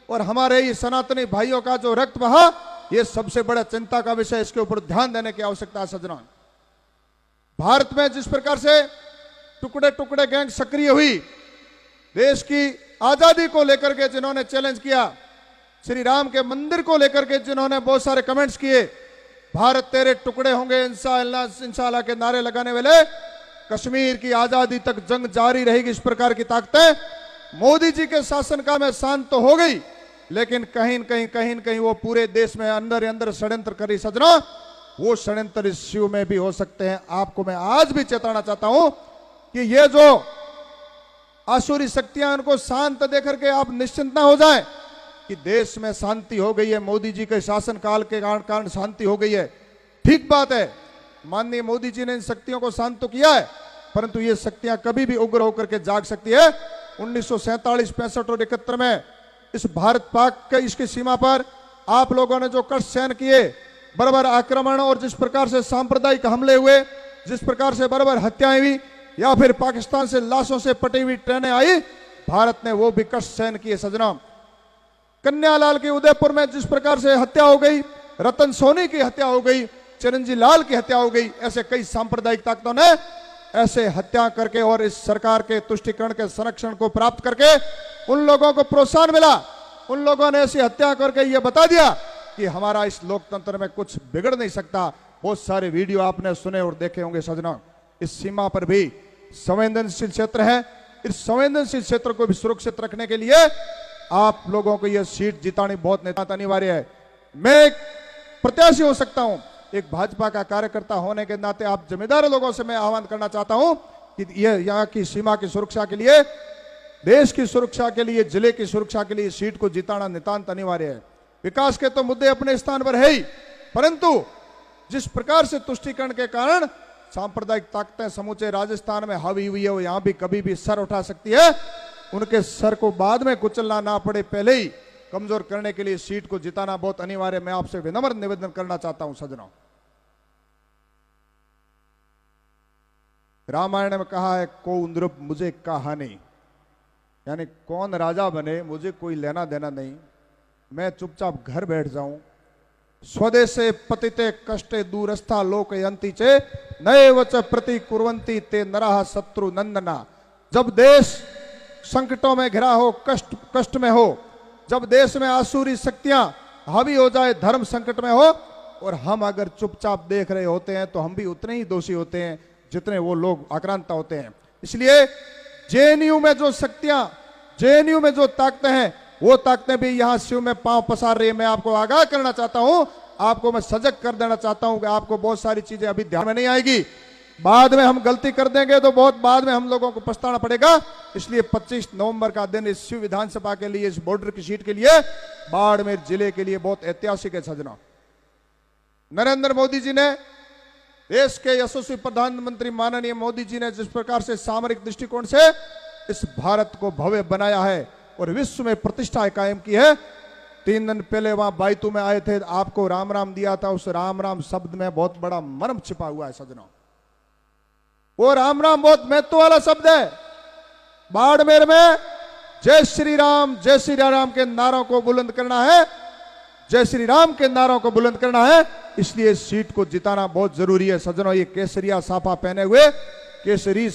और हमारे ये सनातनी भाइयों का जो रक्त बहा, ये सबसे बड़ा चिंता का विषय। इसके ऊपर ध्यान देने की आवश्यकता है सज्जनों। भारत में जिस प्रकार से टुकड़े टुकड़े गैंग सक्रिय हुई, देश की आजादी को लेकर के जिन्होंने चैलेंज किया, श्री राम के मंदिर को लेकर के जिन्होंने बहुत सारे कमेंट्स किए, भारत तेरे टुकड़े होंगे इंशाअल्लाह के नारे लगाने वाले, कश्मीर की आजादी तक जंग जारी रहेगी, इस प्रकार की ताकतें मोदी जी के शासनकाल में शांत तो हो गई, लेकिन कहीं न कहीं वो पूरे देश में अंदर अंदर षड्यंत्र करी सज्जनों। वो षड्यंत्र इस शिव में भी हो सकते हैं। आपको मैं आज भी चेताना चाहता हूं कि ये जो आसुरी शक्तियां, उनको शांत देकर के आप निश्चिंत ना हो जाएं कि देश में शांति हो गई है, मोदी जी के शासनकाल के कारण शांति हो गई है। ठीक बात है, माननीय मोदी जी ने इन शक्तियों को शांत तो किया है, परंतु ये शक्तियां कभी भी उग्र होकर के जाग सकती है। 1947, 65 और 71 में इस भारत पाक के इसकी सीमा पर आप लोगों ने जो कष्ट सहन किए, बराबर आक्रमण और जिस प्रकार से सांप्रदायिक हमले हुए, जिस प्रकार से बराबर हत्याएं हुई, या फिर पाकिस्तान से लाशों से पटी हुई ट्रेनें आई, भारत ने वो भी कष्ट सहन किए सजना। कन्यालाल की उदयपुर में जिस प्रकार से हत्या हो गई, रतन सोनी की हत्या हो गई, चिरंजीवी लाल की हत्या हो गई, ऐसे कई सांप्रदायिक ताकतों ने ऐसे हत्या करके और इस सरकार के तुष्टिकरण के संरक्षण को प्राप्त करके उन लोगों को प्रोत्साहन मिला। उन लोगों ने ऐसी हत्या करके ये बता दिया कि हमारा इस लोकतंत्र में कुछ बिगड़ नहीं सकता। बहुत सारे वीडियो आपने सुने और देखे होंगे सजना। इस सीमा पर भी संवेदनशील क्षेत्र है, इस संवेदनशील क्षेत्र को भी सुरक्षित रखने के लिए आप लोगों को यह सीट जितानी बहुत अनिवार्य है। मैं एक प्रत्याशी हो सकता हूं, एक भाजपा का कार्यकर्ता होने के नाते आप जिम्मेदार लोगों से मैं आह्वान करना चाहता हूं कि यह यहाँ की सीमा की सुरक्षा के लिए, देश की सुरक्षा के लिए, जिले की सुरक्षा के लिए सीट को जिताना नितांत अनिवार्य है। विकास के तो मुद्दे अपने स्थान पर है ही, परंतु जिस प्रकार से तुष्टीकरण के कारण सांप्रदायिक ताकतें समूचे राजस्थान में हावी हुई है, वो यहां भी कभी भी सर उठा सकती है। उनके सर को बाद में कुचलना ना पड़े, पहले ही कमजोर करने के लिए सीट को जिताना बहुत अनिवार्य। मैं आपसे विनम्र निवेदन करना चाहता हूं सज्जनों। रामायण में कहा है, को नृप मुझे कहानी, यानी कौन राजा बने मुझे कोई लेना देना नहीं, मैं चुपचाप घर बैठ जाऊं। स्वदेशे पतिते कष्टे दूरस्था लोक यंती चे नए वच प्रति कुर्वंती ते नरह शत्रु नंदना। जब देश संकटों में घिरा हो, कष्ट में हो, जब देश में आसुरी शक्तियां हावी हो जाए, धर्म संकट में हो, और हम अगर चुपचाप देख रहे होते हैं तो हम भी उतने ही दोषी होते हैं जितने वो लोग आक्रांता होते हैं। इसलिए जेएनयू में जो शक्तियां, जेएनयू में जो ताकतें हैं, वो ताकतें भी यहां शिव में पांव पसार रही है। मैं आपको आगाह करना चाहता हूं, आपको मैं सजग कर देना चाहता हूं कि आपको बहुत सारी चीजें अभी ध्यान में नहीं आएगी, बाद में हम गलती कर देंगे तो बहुत बाद में हम लोगों को पछताना पड़ेगा। इसलिए 25 नवंबर का दिन इस शिव विधानसभा के लिए, इस बॉर्डर की सीट के लिए, बाड़मेर जिले के लिए बहुत ऐतिहासिक है सजना। नरेंद्र मोदी जी ने, देश के यशस्वी प्रधानमंत्री माननीय मोदी जी ने जिस प्रकार से सामरिक दृष्टिकोण से इस भारत को भव्य बनाया है और विश्व में प्रतिष्ठा कायम की है। 3 दिन पहले वहां बायतू में आए थे, आपको राम राम दिया था। उस राम राम शब्द में बहुत बड़ा मर्म छिपा हुआ है सज्जनों। वो राम राम बहुत महत्व वाला शब्द है। बाड़मेर में जय श्री राम के नारों को बुलंद करना है, जय श्री राम के नारों को बुलंद करना है। इसलिए सीट को जिताना बहुत जरूरी है सज्जनों। ये केसरिया साफा पहने हुए, केसरी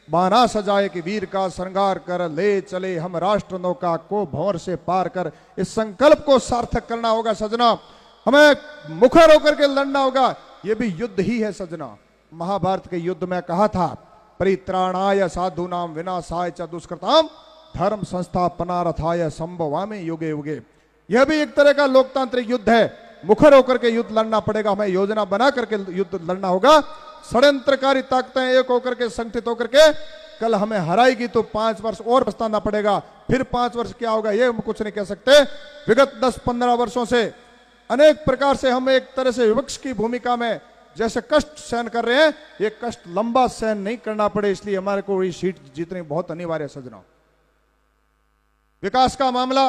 बाना सजाए कि वीर का श्रृंगार कर, ले चले हम राष्ट्र नौका को भंवर से पार कर, इस संकल्प को सार्थक करना होगा सजना। हमें मुखर होकर के लड़ना होगा। ये भी युद्ध ही है सजना। महाभारत के युद्ध में कहा था, परित्राणाय साधूनाम विनाशाय च दुष्कृताम धर्म संस्थापनार्थाय संभवामि युगे युगे। यह भी एक तरह का लोकतांत्रिक युद्ध है। मुखर होकर के युद्ध लड़ना पड़ेगा, हमें योजना बना करके युद्ध लड़ना होगा। षड्यंत्रकारी ताकतें एक होकर के, संगठित होकर के कल हमें हराएगी तो 5 वर्ष और पछताना पड़ेगा। फिर 5 वर्ष क्या होगा ये हम कुछ नहीं कह सकते। विगत 10-15 वर्षों से अनेक प्रकार से हम एक तरह से विपक्ष की भूमिका में जैसे कष्ट सहन कर रहे हैं, ये कष्ट लंबा सहन नहीं करना पड़े, इसलिए हमारे को ये सीट जीतनी बहुत अनिवार्य है सज्जनों। विकास का मामला,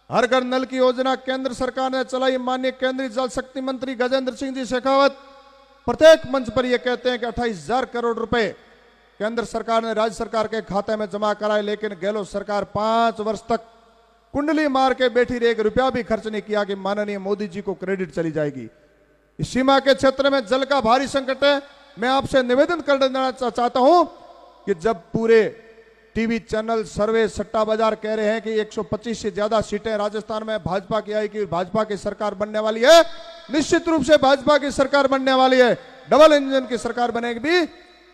हर घर नल की योजना केंद्र सरकार ने चलाई। माननीय केंद्रीय जल शक्ति मंत्री गजेंद्र सिंह जी शेखावत प्रत्येक मंच पर यह कहते हैं कि 28,000 करोड़ रुपए केंद्र सरकार ने राज्य सरकार के खाते में जमा कराए, लेकिन गहलोत सरकार 5 वर्ष तक कुंडली मार के बैठी रही, 1 रुपया भी खर्च नहीं किया कि माननीय मोदी जी को क्रेडिट चली जाएगी। इस सीमा के क्षेत्र में जल का भारी संकट है। मैं आपसे निवेदन कर देना चाहता हूं कि जब पूरे टीवी चैनल सर्वे सट्टा बाजार कह रहे हैं कि 125 से ज्यादा सीटें राजस्थान में भाजपा की आएगी, भाजपा की सरकार बनने वाली है, निश्चित रूप से भाजपा की सरकार बनने वाली है, डबल इंजन की सरकार बनेगी भी।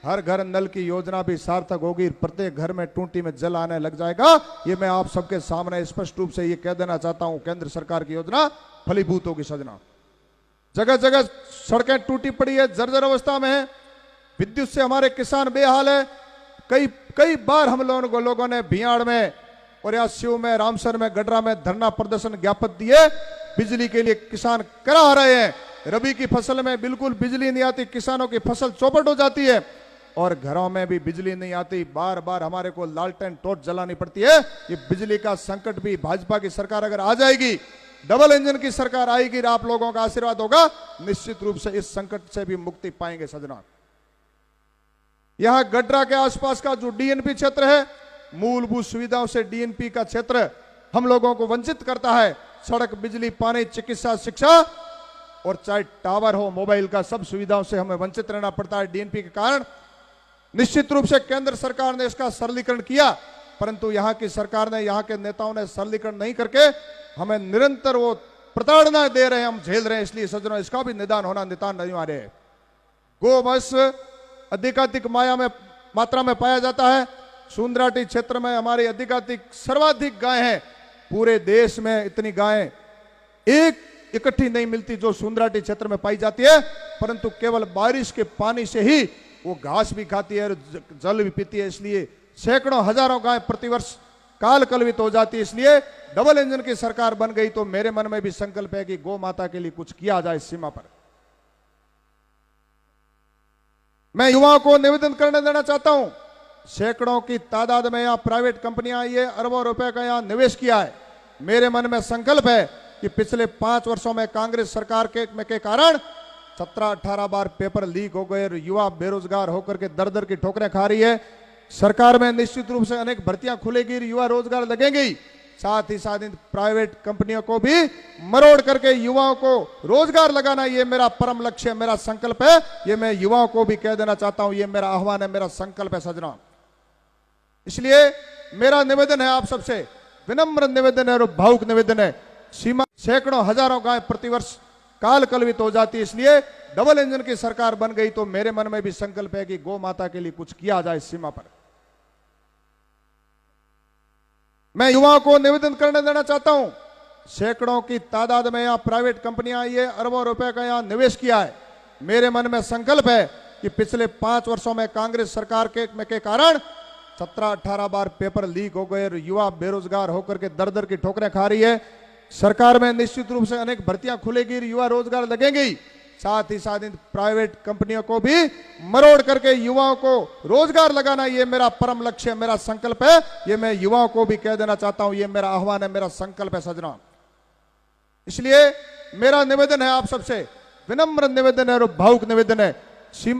हर घर नल की योजना भी सार्थक होगी, प्रत्येक घर में टूटी में जल आने लग जाएगा। ये मैं आप सबके सामने स्पष्ट रूप से ये कह देना चाहता हूं, केंद्र सरकार की योजना फलीभूत होगी सजना। जगह जगह सड़कें टूटी पड़ी है, जर्जर अवस्था में है। विद्युत से हमारे किसान बेहाल है। कई बार हम लोगों ने भियाड़ में और या शिव में, रामसर में, गडरा में धरना प्रदर्शन ज्ञापन दिए। बिजली के लिए किसान करा रहे हैं। रबी की फसल में बिल्कुल बिजली नहीं आती, किसानों की फसल चौपट हो जाती है और घरों में भी बिजली नहीं आती। बार बार हमारे को लालटेन टॉर्च जलानी पड़ती है। ये बिजली का संकट भी भाजपा की सरकार अगर आ जाएगी, डबल इंजन की सरकार आएगी, आप लोगों का आशीर्वाद होगा, निश्चित रूप से इस संकट से भी मुक्ति पाएंगे सजना। यहां गड्रा के आसपास का जो डीएनपी क्षेत्र है, मूलभूत सुविधाओं से डीएनपी का क्षेत्र हम लोगों को वंचित करता है। सड़क, बिजली, पानी, चिकित्सा, शिक्षा और चाहे टावर हो, मोबाइल का, सब सुविधाओं से हमें वंचित रहना पड़ता है डीएनपी के कारण। निश्चित रूप से केंद्र सरकार ने इसका सरलीकरण किया, परंतु यहां की सरकार ने, यहां के नेताओं ने सरलीकरण नहीं करके हमें निरंतर वो प्रताड़ना दे रहे हैं, हम झेल रहे हैं। इसलिए सज्जनों, इसका भी निदान होना नितान अनिवार्य है। गोवंश अधिकाधिक मात्रा में पाया जाता है। सुंदराटी क्षेत्र में हमारी सर्वाधिक गाय हैं। पूरे देश में इतनी गायें एक इकट्ठी नहीं मिलती जो सुंदराटी क्षेत्र में पाई जाती है, परंतु केवल बारिश के पानी से ही वो घास भी खाती है और जल भी पीती है। इसलिए सैकड़ों हजारों गाय प्रतिवर्ष काल कलवित हो जाती है। इसलिए डबल इंजन की सरकार बन गई तो मेरे मन में भी संकल्प है कि गौ माता के लिए कुछ किया जाए इस सीमा पर। मैं युवाओं को निवेदन करने देना चाहता हूं, सैकड़ों की तादाद में यहां प्राइवेट कंपनियां आई है, अरबों रुपए का यहां निवेश किया है। मेरे मन में संकल्प है कि पिछले 5 वर्षों में कांग्रेस सरकार के कारण 17-18 बार पेपर लीक हो गए और युवा बेरोजगार होकर के दर दर की ठोकरें खा रही है। सरकार में निश्चित रूप से अनेक भर्तियां खुलेगी, युवा रोजगार लगेंगे। साथ ही साथ इन प्राइवेट कंपनियों को भी मरोड़ करके युवाओं को रोजगार लगाना, ये मेरा परम लक्ष्य, मेरा संकल्प है। ये मैं युवाओं को भी कह देना चाहता हूं, ये मेरा आह्वान है, मेरा संकल्प है सजना। इसलिए मेरा निवेदन है, आप सबसे विनम्र निवेदन है और भावुक निवेदन है। सीमा सैकड़ों हजारों गाय प्रतिवर्ष काल कलवित हो जाती है। इसलिए डबल इंजन की सरकार बन गई तो मेरे मन में भी संकल्प है कि गौ माता के लिए कुछ किया जाए इस सीमा पर। मैं युवाओं को निवेदन करने देना चाहता हूं, सैकड़ों की तादाद में यहां प्राइवेट कंपनियां आई है, अरबों रुपए का यहां निवेश किया है। मेरे मन में संकल्प है कि पिछले 5 वर्षों में कांग्रेस सरकार के कारण 17-18 बार पेपर लीक हो गए और युवा बेरोजगार होकर के दर दर की ठोकरें खा रही है। सरकार में निश्चित रूप से अनेक भर्तियां खुलेगी, युवा रोजगार लगेंगे। साथ ही साथ इन प्राइवेट कंपनियों को भी मरोड़ करके युवाओं को रोजगार लगाना, ये मेरा परम लक्ष्य, मेरा संकल्प है। ये मैं युवाओं को भी कह देना चाहता हूं, ये मेरा आह्वान है, मेरा संकल्प है सजना। इसलिए मेरा निवेदन है, आप सबसे विनम्र निवेदन है और भावुक निवेदन है। सीमा